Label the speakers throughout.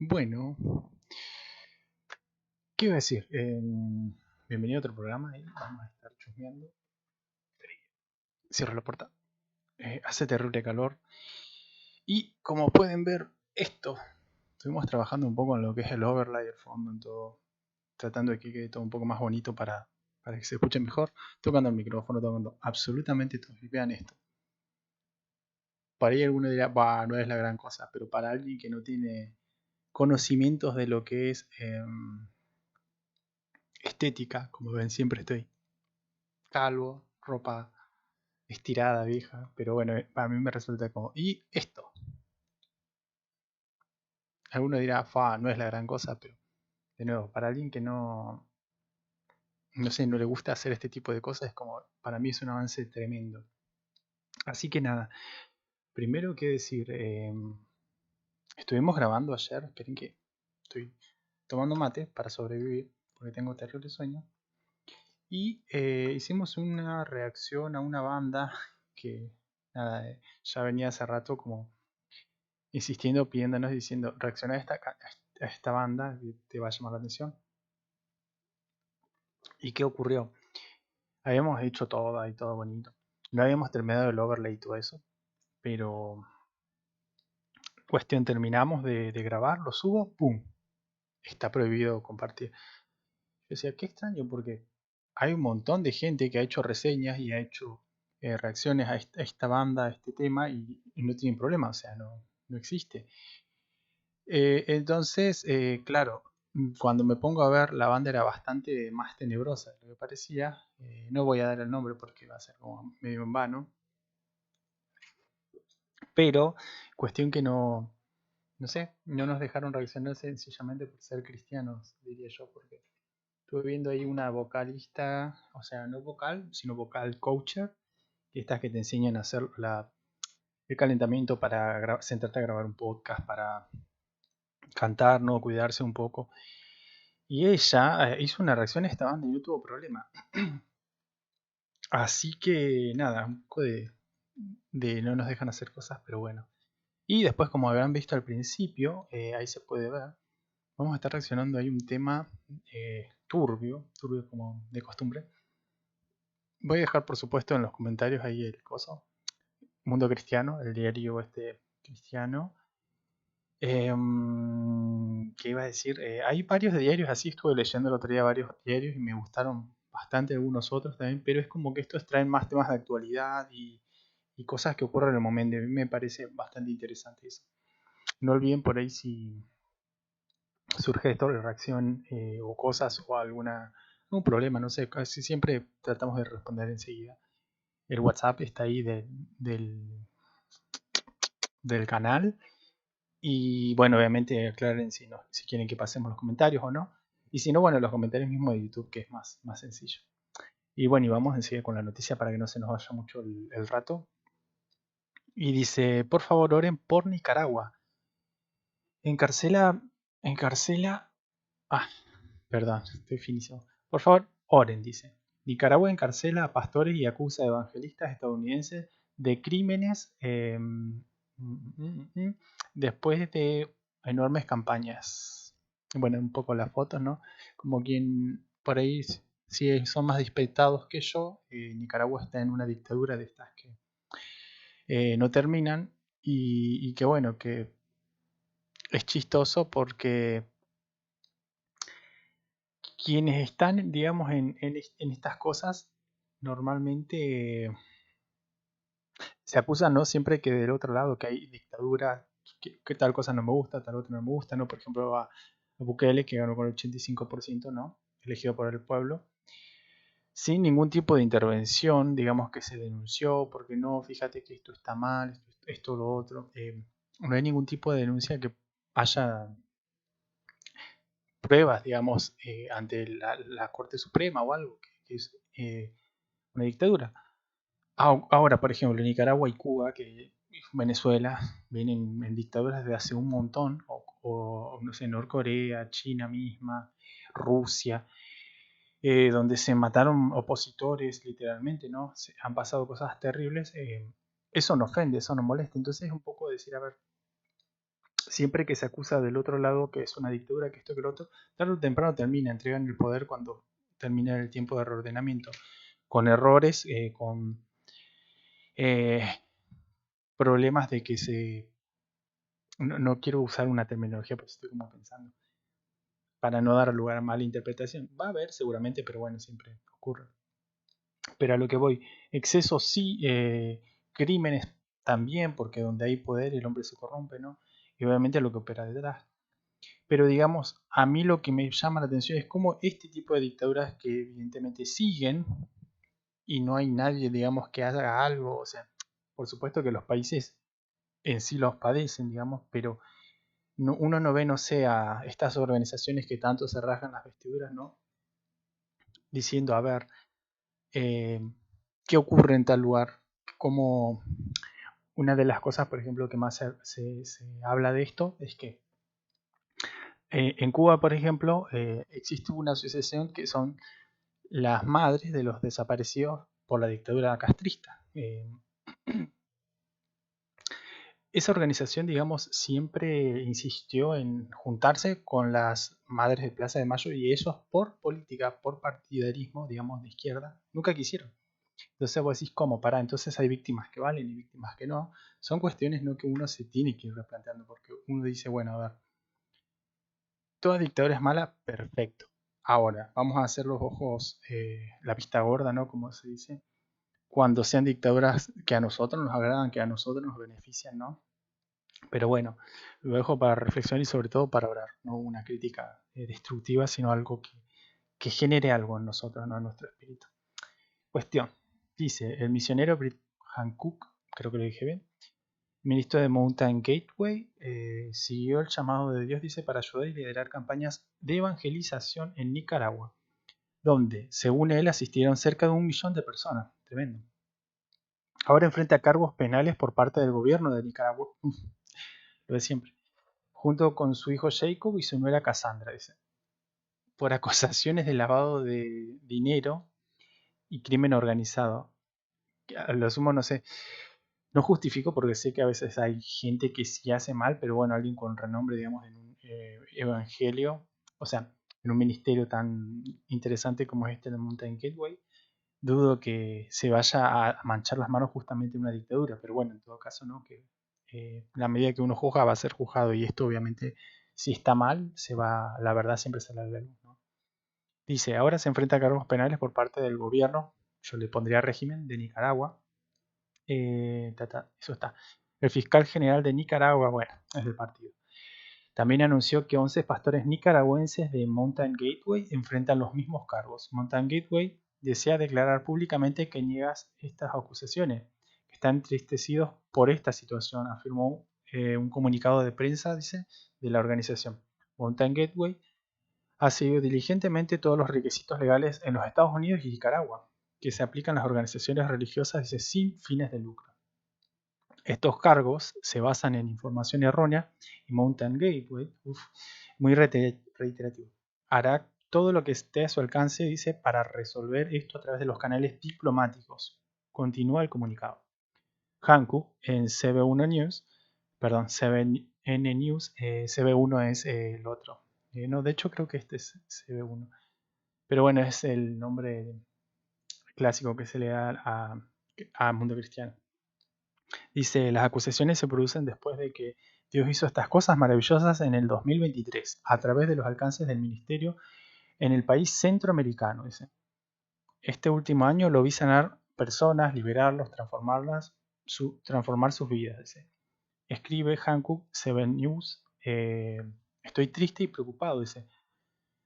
Speaker 1: Bueno, ¿qué iba a decir? Bienvenido a otro programa y vamos a estar chusmeando. Cierro la puerta. Hace terrible calor. Y como pueden ver, estuvimos trabajando un poco en lo que es el overlay, el fondo, en todo, tratando de que quede todo un poco más bonito para que se escuche mejor. Tocando el micrófono, tocando absolutamente todo. Y vean esto. Para ahí alguno dirá, bah, no es la gran cosa, pero para alguien que no tiene conocimientos de lo que es estética, como ven, siempre estoy calvo, ropa estirada, vieja, pero bueno, para mí me resulta como... Y esto, alguno dirá, fa, no es la gran cosa, pero de nuevo, para alguien que no sé, no le gusta hacer este tipo de cosas, es como, para mí es un avance tremendo. Así que nada, primero que decir, estuvimos grabando ayer, esperen que estoy tomando mate para sobrevivir, porque tengo terrible sueño, y hicimos una reacción a una banda que nada, ya venía hace rato como insistiendo, pidiéndonos, diciendo, reacciona a esta banda, te va a llamar la atención. ¿Y qué ocurrió? Habíamos hecho todo y todo bonito. No habíamos terminado el overlay y todo eso, pero cuestión terminamos de grabar, lo subo, ¡pum! Está prohibido compartir. Yo decía, qué extraño, porque hay un montón de gente que ha hecho reseñas y ha hecho reacciones a esta banda, a este tema, y no tienen problema, o sea, no existe. Entonces, claro, cuando me pongo a ver, la banda era bastante más tenebrosa de lo que parecía. No voy a dar el nombre porque va a ser como medio en vano. Pero, cuestión que no sé, no nos dejaron reaccionar sencillamente por ser cristianos, diría yo, porque estuve viendo ahí una vocalista, o sea, no vocal, sino vocal coacher, que estas que te enseñan a hacer el calentamiento para sentarte a grabar un podcast, para cantar, no cuidarse un poco. Y ella hizo una reacción a esta banda y no tuvo problema. Así que nada, un poco de no nos dejan hacer cosas, pero bueno. Y después, como habrán visto al principio, ahí se puede ver, vamos a estar reaccionando ahí un tema turbio como de costumbre. Voy a dejar por supuesto en los comentarios ahí el coso, Mundo Cristiano, el diario este cristiano. ¿Qué iba a decir? Hay varios diarios así, estuve leyendo el otro día varios diarios y me gustaron bastante algunos otros también, pero es como que estos traen más temas de actualidad y cosas que ocurren en el momento. A mí me parece bastante interesante eso. No olviden por ahí si surge esto de reacción o cosas o algún problema, no sé, casi siempre tratamos de responder enseguida. El WhatsApp está ahí del canal. Y bueno, obviamente aclaren si quieren que pasemos los comentarios o no. Y si no, bueno, los comentarios mismos de YouTube, que es más sencillo. Y bueno, y vamos enseguida con la noticia para que no se nos vaya mucho el rato. Y dice, por favor, oren por Nicaragua. Encarcela, encarcela... Ah, perdón, estoy finísimo. Por favor, oren, dice. Nicaragua encarcela a pastores y acusa a evangelistas estadounidenses de crímenes después de enormes campañas. Bueno, un poco las fotos, ¿no? Como quien por ahí, si son más despetados que yo, Nicaragua está en una dictadura de estas que no terminan y que bueno, que es chistoso porque quienes están, digamos, en estas cosas, normalmente se acusan, ¿no? Siempre que del otro lado, que hay dictadura, que tal cosa no me gusta, tal otra no me gusta, ¿no? Por ejemplo, a Bukele, que ganó con el 85%, ¿no? Elegido por el pueblo, sin ningún tipo de intervención, digamos, que se denunció, porque no, fíjate que esto está mal, esto lo otro. No hay ningún tipo de denuncia que haya pruebas, digamos, ante la Corte Suprema o algo, que es una dictadura. Ahora, por ejemplo, Nicaragua y Cuba, que Venezuela, vienen en dictaduras desde hace un montón, o no sé, Norcorea, China misma, Rusia, donde se mataron opositores literalmente, ¿no? Han pasado cosas terribles. Eso no ofende, eso no molesta. Entonces es un poco decir, a ver, siempre que se acusa del otro lado que es una dictadura, que esto, que lo otro, tarde o temprano termina, entregan el poder cuando termina el tiempo de reordenamiento, con errores, con eh, problemas de que se... No quiero usar una terminología, pero estoy como pensando, para no dar lugar a mala interpretación. Va a haber seguramente, pero bueno, siempre ocurre. Pero a lo que voy, excesos sí, crímenes también, porque donde hay poder el hombre se corrompe, ¿no? Y obviamente lo que opera detrás. Pero digamos, a mí lo que me llama la atención es cómo este tipo de dictaduras que evidentemente siguen y no hay nadie, digamos, que haga algo, o sea, por supuesto que los países en sí los padecen, digamos, pero uno no ve, no sé, a estas organizaciones que tanto se rasgan las vestiduras, ¿no? Diciendo, a ver, eh, ¿qué ocurre en tal lugar? Como una de las cosas, por ejemplo, que más se habla de esto es que en Cuba, por ejemplo, existe una asociación que son las madres de los desaparecidos por la dictadura castrista. Esa organización, digamos, siempre insistió en juntarse con las madres de Plaza de Mayo y ellos por política, por partidarismo, digamos, de izquierda, nunca quisieron. Entonces vos decís, ¿cómo? Pará, entonces hay víctimas que valen y víctimas que no. Son cuestiones no que uno se tiene que ir replanteando porque uno dice, bueno, a ver, toda dictadura es mala, perfecto. Ahora, vamos a hacer los ojos, la vista gorda, ¿no? Como se dice. Cuando sean dictaduras que a nosotros nos agradan, que a nosotros nos benefician, ¿no? Pero bueno, lo dejo para reflexión y sobre todo para orar, no una crítica destructiva, sino algo que genere algo en nosotros, no en nuestro espíritu. Cuestión. Dice, el misionero Britt Hancock, creo que lo dije bien, ministro de Mountain Gateway, siguió el llamado de Dios, dice, para ayudar y liderar campañas de evangelización en Nicaragua, donde, según él, asistieron cerca de 1 millón de personas. Tremendo. Ahora enfrenta cargos penales por parte del gobierno de Nicaragua, lo de siempre, junto con su hijo Jacob y su nuera Cassandra, dice, por acusaciones de lavado de dinero y crimen organizado. A lo sumo, no sé, no justifico porque sé que a veces hay gente que sí hace mal, pero bueno, alguien con renombre, digamos, en un evangelio, o sea, en un ministerio tan interesante como es este de Mountain Gateway, dudo que se vaya a manchar las manos justamente en una dictadura, pero bueno, en todo caso, ¿no? Que la medida que uno juzga va a ser juzgado y esto obviamente, si está mal, la verdad siempre sale a la luz, ¿no? Dice, ahora se enfrenta a cargos penales por parte del gobierno, yo le pondría régimen de Nicaragua, eso está. El fiscal general de Nicaragua, bueno, es del partido. También anunció que 11 pastores nicaragüenses de Mountain Gateway enfrentan los mismos cargos. Mountain Gateway desea declarar públicamente que niega estas acusaciones, que están entristecidos por esta situación, afirmó un comunicado de prensa, dice, de la organización. Mountain Gateway ha seguido diligentemente todos los requisitos legales en los Estados Unidos y Nicaragua, que se aplican a las organizaciones religiosas, dice, sin fines de lucro. Estos cargos se basan en información errónea y Mountain Gateway, muy reiterativo, hará todo lo que esté a su alcance, dice, para resolver esto a través de los canales diplomáticos. Continúa el comunicado. Hankook en CB1 News, perdón, CBN News, CB1 es el otro. No, de hecho creo que este es CB1. Pero bueno, es el nombre clásico que se le da a Mundo Cristiano. Dice, las acusaciones se producen después de que Dios hizo estas cosas maravillosas en el 2023, a través de los alcances del ministerio en el país centroamericano. Dice. Este último año lo vi sanar personas, liberarlos, transformar sus vidas. Dice. Escribe Hankook 7 News, estoy triste y preocupado, dice,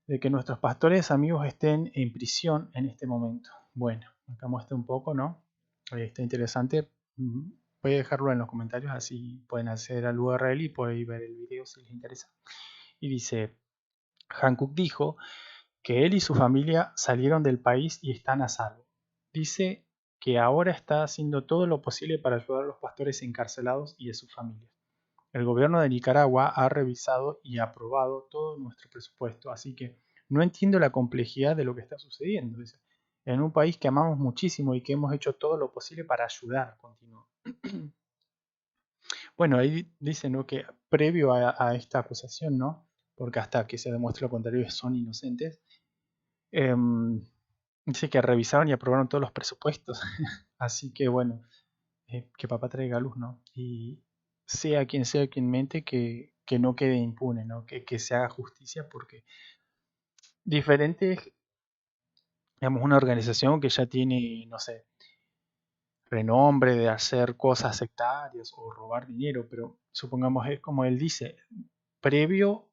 Speaker 1: de que nuestros pastores amigos estén en prisión en este momento. Bueno, acá muestra un poco, ¿no? Está interesante. Voy a dejarlo en los comentarios, así pueden acceder al URL y pueden ver el video si les interesa. Y dice, Hankook dijo que él y su familia salieron del país y están a salvo. Dice que ahora está haciendo todo lo posible para ayudar a los pastores encarcelados y a sus familias. El gobierno de Nicaragua ha revisado y aprobado todo nuestro presupuesto, así que no entiendo la complejidad de lo que está sucediendo. Dice. En un país que amamos muchísimo y que hemos hecho todo lo posible para ayudar, continuó. Bueno, ahí dice, ¿no?, que previo a esta acusación, ¿no? Porque hasta que se demuestre lo contrario son inocentes. em, Dice que revisaron y aprobaron todos los presupuestos. Así que bueno, que papá traiga luz, ¿no? Y sea quien mente, que no quede impune, ¿no? Que se haga justicia, porque diferente es, digamos, una organización que ya tiene, no sé, renombre de hacer cosas sectarias o robar dinero, pero supongamos, es como él dice, previo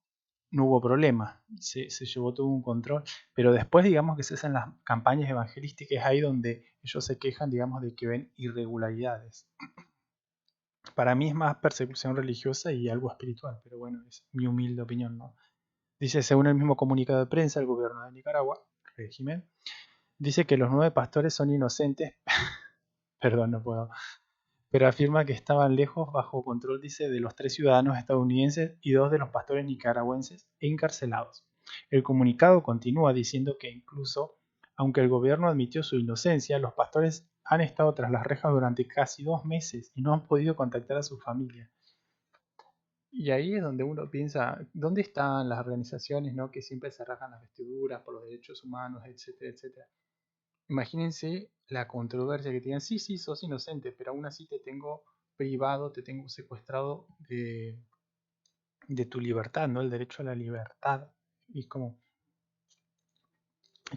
Speaker 1: no hubo problema, se llevó todo un control, pero después, digamos, que se hacen las campañas evangelísticas, es ahí donde ellos se quejan, digamos, de que ven irregularidades. Para mí es más persecución religiosa y algo espiritual, pero bueno, es mi humilde opinión, ¿no? Dice, según el mismo comunicado de prensa, el gobierno de Nicaragua, régimen, dice que los 9 pastores son inocentes, perdón, no puedo, pero afirma que estaban lejos, bajo control, dice, de los 3 ciudadanos estadounidenses y 2 de los pastores nicaragüenses encarcelados. El comunicado continúa diciendo que incluso, aunque el gobierno admitió su inocencia, los pastores han estado tras las rejas durante casi 2 meses y no han podido contactar a su familia. Y ahí es donde uno piensa, ¿dónde están las organizaciones, ¿no?, que siempre se rasgan las vestiduras por los derechos humanos, etcétera, etcétera? Imagínense la controversia que tienen. Sí, sí, sos inocente, pero aún así te tengo privado, te tengo secuestrado de tu libertad, ¿no? El derecho a la libertad. Y como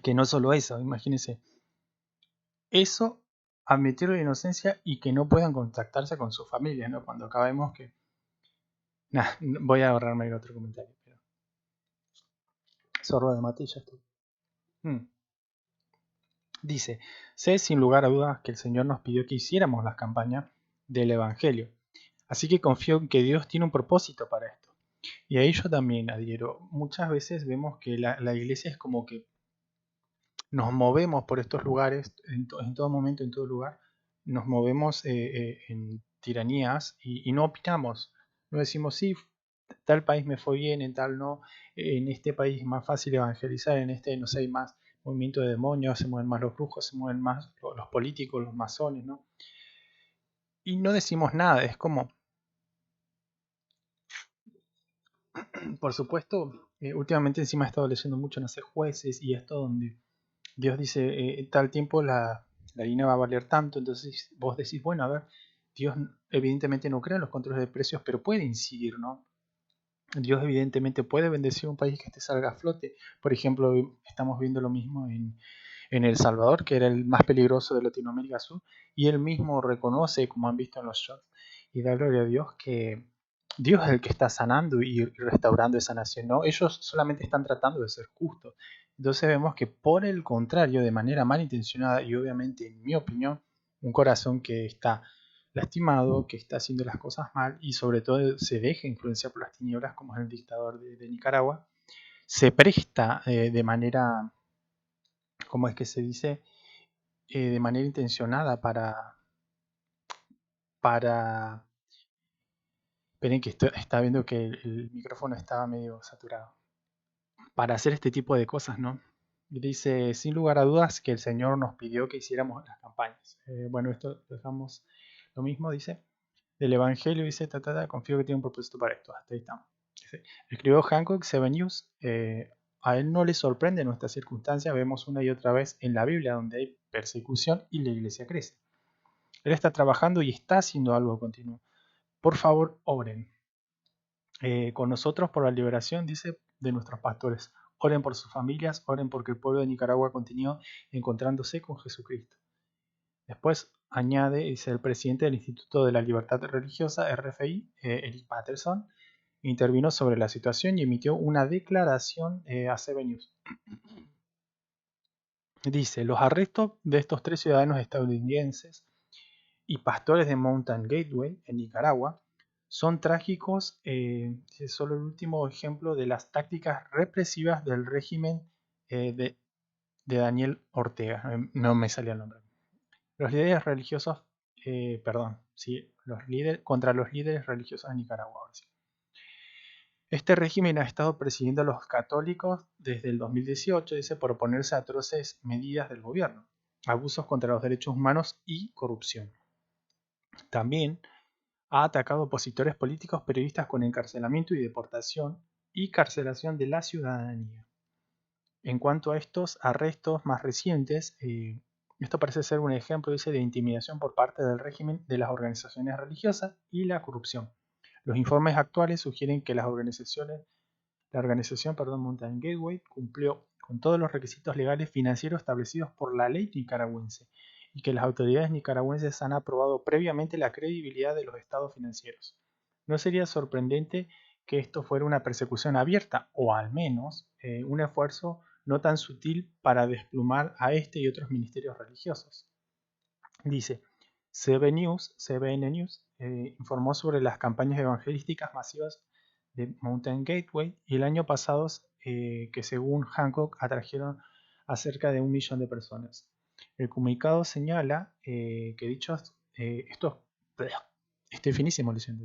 Speaker 1: que no solo eso, imagínense. Eso, admitir la inocencia y que no puedan contactarse con su familia, ¿no? Cuando acabemos que... Nah, voy a ahorrarme el otro comentario. Pero... Sorba de matilla esto. Dice, sé sin lugar a dudas que el Señor nos pidió que hiciéramos las campañas del Evangelio. Así que confío en que Dios tiene un propósito para esto. Y ahí yo también adhiero. Muchas veces vemos que la iglesia es como que nos movemos por estos lugares, en todo momento, en todo lugar, nos movemos en tiranías y no opinamos. No decimos, sí, tal país me fue bien, en tal no, en este país es más fácil evangelizar, en este, no sé, hay más movimiento de demonios, se mueven más los brujos, se mueven más los políticos, los masones, ¿no? Y no decimos nada, es como, por supuesto, últimamente encima he estado leyendo mucho, no sé, jueces y esto donde Dios dice, tal tiempo la harina va a valer tanto, entonces vos decís, bueno, a ver, Dios evidentemente no crea en los controles de precios, pero puede incidir, ¿no? Dios evidentemente puede bendecir un país que te salga a flote. Por ejemplo, estamos viendo lo mismo en El Salvador, que era el más peligroso de Latinoamérica Sur, y él mismo reconoce, como han visto en los shots, y da gloria a Dios, que Dios es el que está sanando y restaurando esa nación, ¿no? Ellos solamente están tratando de ser justos. Entonces vemos que por el contrario, de manera malintencionada y obviamente, en mi opinión, un corazón que está lastimado, que está haciendo las cosas mal y sobre todo se deja influenciar por las tinieblas, como es el dictador de Nicaragua, se presta de manera, ¿cómo es que se dice? De manera intencionada para... Esperen que está viendo que el micrófono estaba medio saturado. Para hacer este tipo de cosas, ¿no? Y dice, sin lugar a dudas, que el Señor nos pidió que hiciéramos las campañas. Bueno, esto dejamos lo mismo, dice. Del Evangelio, dice, confío que tiene un propósito para esto. Hasta ahí estamos. Dice, escribió Hancock, Seven News. A él no le sorprende nuestra circunstancia. Vemos una y otra vez en la Biblia donde hay persecución y la iglesia crece. Él está trabajando y está haciendo algo continuo. Por favor, oren. Con nosotros por la liberación, dice, de nuestros pastores. Oren por sus familias, oren porque el pueblo de Nicaragua continúe encontrándose con Jesucristo. Después añade, dice, el presidente del Instituto de la Libertad Religiosa, RFI, Eric Patterson, intervino sobre la situación y emitió una declaración a Seven News. Dice, los arrestos de estos 3 ciudadanos estadounidenses y pastores de Mountain Gateway en Nicaragua son trágicos. Es solo el último ejemplo de las tácticas represivas del régimen de Daniel Ortega. No me salía el nombre. Los líderes religiosos, perdón, sí, contra los líderes religiosos de Nicaragua. Ahora sí. Este régimen ha estado persiguiendo a los católicos desde el 2018, dice, por oponerse a atroces medidas del gobierno, abusos contra los derechos humanos y corrupción. También ha atacado opositores políticos, periodistas con encarcelamiento y deportación y carcelación de la ciudadanía. En cuanto a estos arrestos más recientes, esto parece ser un ejemplo, dice, de intimidación por parte del régimen de las organizaciones religiosas y la corrupción. Los informes actuales sugieren que la organización Mountain Gateway cumplió con todos los requisitos legales financieros establecidos por la ley nicaragüense y que las autoridades nicaragüenses han aprobado previamente la credibilidad de los estados financieros. No sería sorprendente que esto fuera una persecución abierta o al menos un esfuerzo no tan sutil para desplumar a este y otros ministerios religiosos. Dice, CBN News informó sobre las campañas evangelísticas masivas de Mountain Gateway y el año pasado que según Hancock atrajeron a cerca de 1 millón de personas. El comunicado señala que dichos, estoy finísimo leyendo,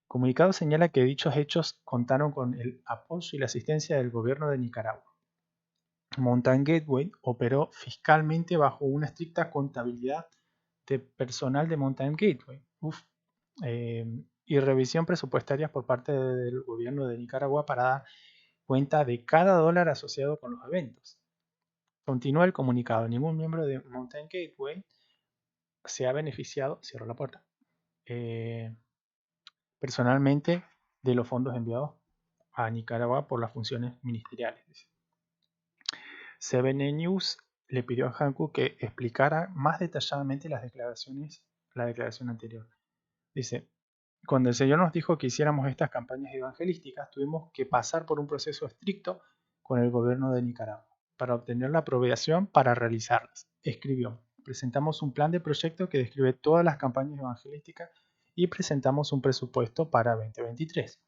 Speaker 1: comunicado señala que dichos hechos contaron con el apoyo y la asistencia del gobierno de Nicaragua. Mountain Gateway operó fiscalmente bajo una estricta contabilidad de personal de Mountain Gateway y revisión presupuestaria por parte del gobierno de Nicaragua para dar cuenta de cada dólar asociado con los eventos. Continúa el comunicado, ningún miembro de Mountain Gateway se ha beneficiado, cierro la puerta, personalmente de los fondos enviados a Nicaragua por las funciones ministeriales. CBN News le pidió a Hancock que explicara más detalladamente la declaración anterior. Dice, cuando el Señor nos dijo que hiciéramos estas campañas evangelísticas, tuvimos que pasar por un proceso estricto con el gobierno de Nicaragua para obtener la aprobación para realizarlas. Escribió, presentamos un plan de proyecto que describe todas las campañas evangelísticas y presentamos un presupuesto para 2023.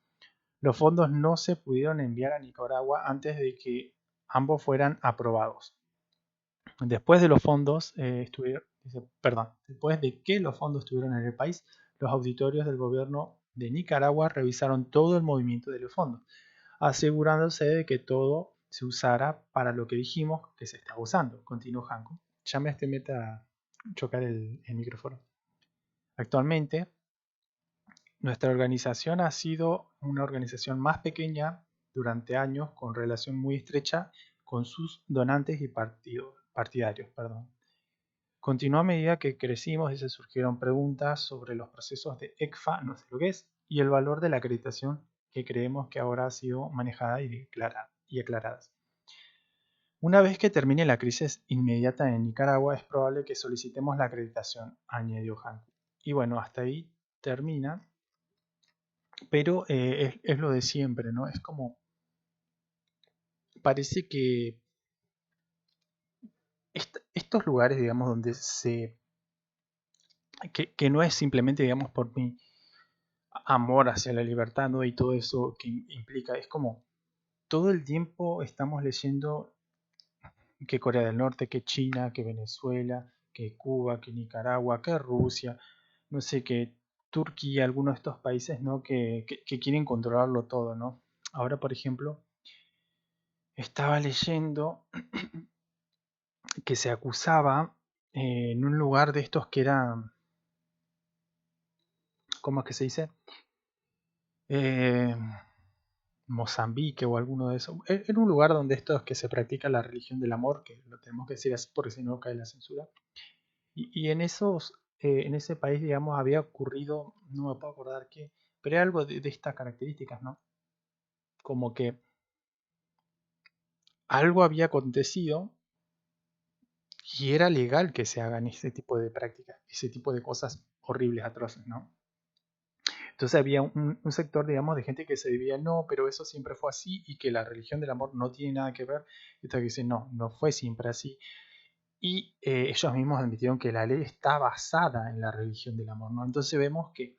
Speaker 1: Los fondos no se pudieron enviar a Nicaragua antes de que ambos fueran aprobados. Después de que los fondos estuvieron en el país, los auditorios del gobierno de Nicaragua revisaron todo el movimiento de los fondos, asegurándose de que todo se usara para lo que dijimos que se estaba usando, continuó Hancock. Ya me estoy metiendo a chocar el micrófono. Actualmente, nuestra organización ha sido una organización más pequeña durante años con relación muy estrecha con sus donantes y partidarios. Continuó a medida que crecimos y se surgieron preguntas sobre los procesos de ECFA, no sé lo que es, y el valor de la acreditación que creemos que ahora ha sido manejada y aclaradas. Una vez que termine la crisis inmediata en Nicaragua, es probable que solicitemos la acreditación, añadió Hancock. Y bueno, hasta ahí termina. Pero es lo de siempre, ¿no? Es como, parece que estos lugares, digamos, donde que no es simplemente, digamos, por mi amor hacia la libertad, ¿no? Y todo eso que implica, es como, todo el tiempo estamos leyendo que Corea del Norte, que China, que Venezuela, que Cuba, que Nicaragua, que Rusia, no sé, que Turquía, algunos de estos países, ¿no? Que quieren controlarlo todo, ¿no? Ahora, por ejemplo, estaba leyendo que se acusaba en un lugar de estos que era, ¿cómo es que se dice? Eh, Mozambique o alguno de esos. Era un lugar donde estos que se practica la religión del amor, que lo tenemos que decir así porque si no cae la censura. Y en ese país, digamos, había ocurrido, no me puedo acordar qué, pero era algo de estas características, ¿no? Como que algo había acontecido y era legal que se hagan ese tipo de prácticas, ese tipo de cosas horribles, atroces, ¿no? Entonces había un sector, digamos, de gente que se dividía, no, pero eso siempre fue así y que la religión del amor no tiene nada que ver. Y otros que dicen, no, no fue siempre así. Y ellos mismos admitieron que la ley está basada en la religión del amor, ¿no? Entonces vemos que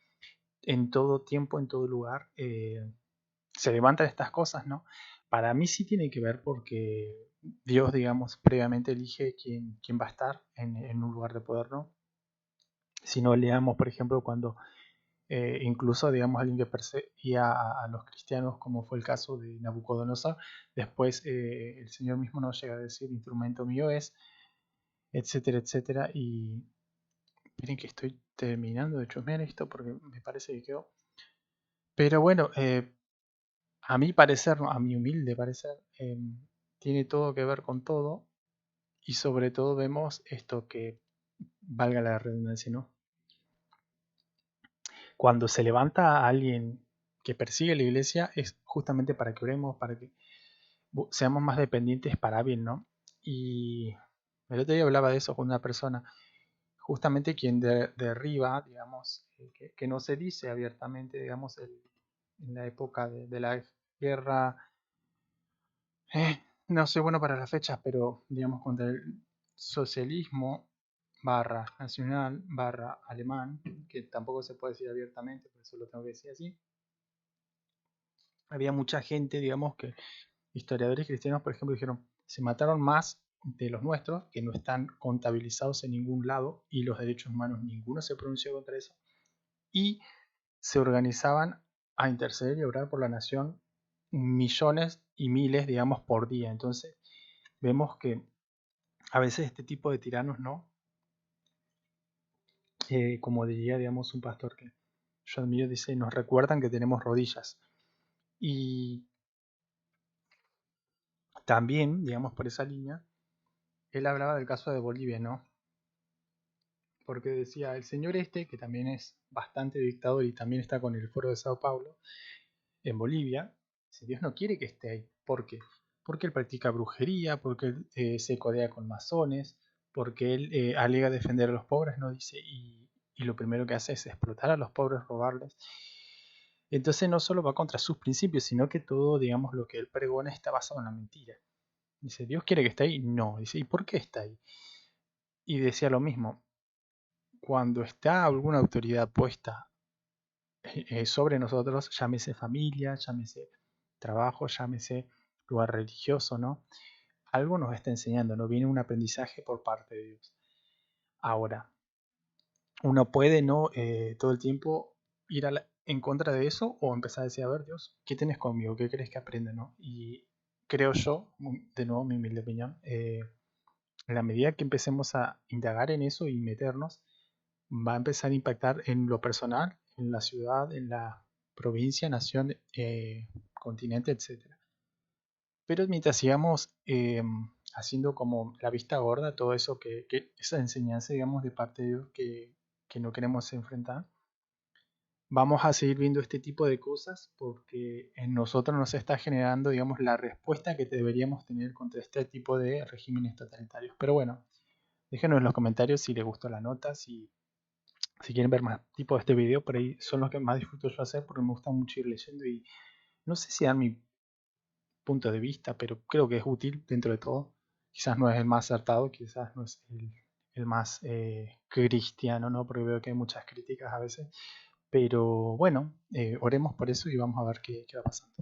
Speaker 1: en todo tiempo, en todo lugar, se levantan estas cosas, ¿no? Para mí sí tiene que ver porque Dios, digamos, previamente elige quién va a estar en un lugar de poder, ¿no? Si no leamos, por ejemplo, cuando incluso, digamos, alguien que perseguía a los cristianos, como fue el caso de Nabucodonosor, después el Señor mismo nos llega a decir, instrumento mío es, etcétera, etcétera, y Miren que estoy terminando de chusmear esto porque me parece que quedó. Pero bueno, a mi parecer, ¿no? A mi humilde parecer, tiene todo que ver con todo y sobre todo vemos esto que, valga la redundancia, ¿no? Cuando se levanta a alguien que persigue la iglesia es justamente para que oremos, para que seamos más dependientes para bien, ¿no? Y el otro día hablaba de eso con una persona, justamente quien derriba, digamos, que no se dice abiertamente, digamos, en la época de la guerra, no soy bueno para las fechas, pero digamos contra el socialismo barra nacional barra alemán, que tampoco se puede decir abiertamente, por eso lo tengo que decir así. Había mucha gente, digamos, que historiadores cristianos, por ejemplo, dijeron, se mataron más de los nuestros, que no están contabilizados en ningún lado, y los derechos humanos, ninguno se pronunció contra eso, y se organizaban a interceder y orar por la nación millones y miles, digamos, por día. Entonces, vemos que a veces este tipo de tiranos, ¿no? Como diría, digamos, un pastor que yo admiro, dice, nos recuerdan que tenemos rodillas. Y también, digamos, por esa línea, él hablaba del caso de Bolivia, ¿no? Porque decía, el señor este, que también es bastante dictador y también está con el Foro de Sao Paulo, en Bolivia, si Dios no quiere que esté ahí. ¿Por qué? Porque él practica brujería, porque él se codea con masones, porque él alega defender a los pobres, no dice, y lo primero que hace es explotar a los pobres, robarles. Entonces no solo va contra sus principios, sino que todo, digamos, lo que él pregona está basado en la mentira. Dice, ¿Dios quiere que esté ahí? No. Dice, ¿y por qué está ahí? Y decía lo mismo, cuando está alguna autoridad puesta sobre nosotros, llámese familia, llámese trabajo, llámese lugar religioso, ¿no? Algo nos está enseñando, ¿no? Viene un aprendizaje por parte de Dios. Ahora, uno puede, ¿no? Todo el tiempo ir en contra de eso o empezar a decir, a ver, Dios, ¿qué tienes conmigo? ¿Qué crees que aprende, no? Y creo yo, de nuevo mi humilde opinión, en la medida que empecemos a indagar en eso y meternos, va a empezar a impactar en lo personal, en la ciudad, en la provincia, nación, continente, etcétera. Pero mientras sigamos haciendo como la vista gorda, todo eso esa enseñanza, digamos, de parte de Dios que no queremos enfrentar, vamos a seguir viendo este tipo de cosas porque en nosotros nos está generando, digamos, la respuesta que deberíamos tener contra este tipo de regímenes totalitarios. Pero bueno, déjenos en los comentarios si les gustó la nota, si quieren ver más tipo de este video, por ahí son los que más disfruto yo hacer porque me gusta mucho ir leyendo y no sé si dan mi punto de vista, pero creo que es útil dentro de todo. Quizás no es el más acertado, quizás no es el más cristiano, ¿no? Porque veo que hay muchas críticas a veces. Pero bueno, oremos por eso y vamos a ver qué va pasando.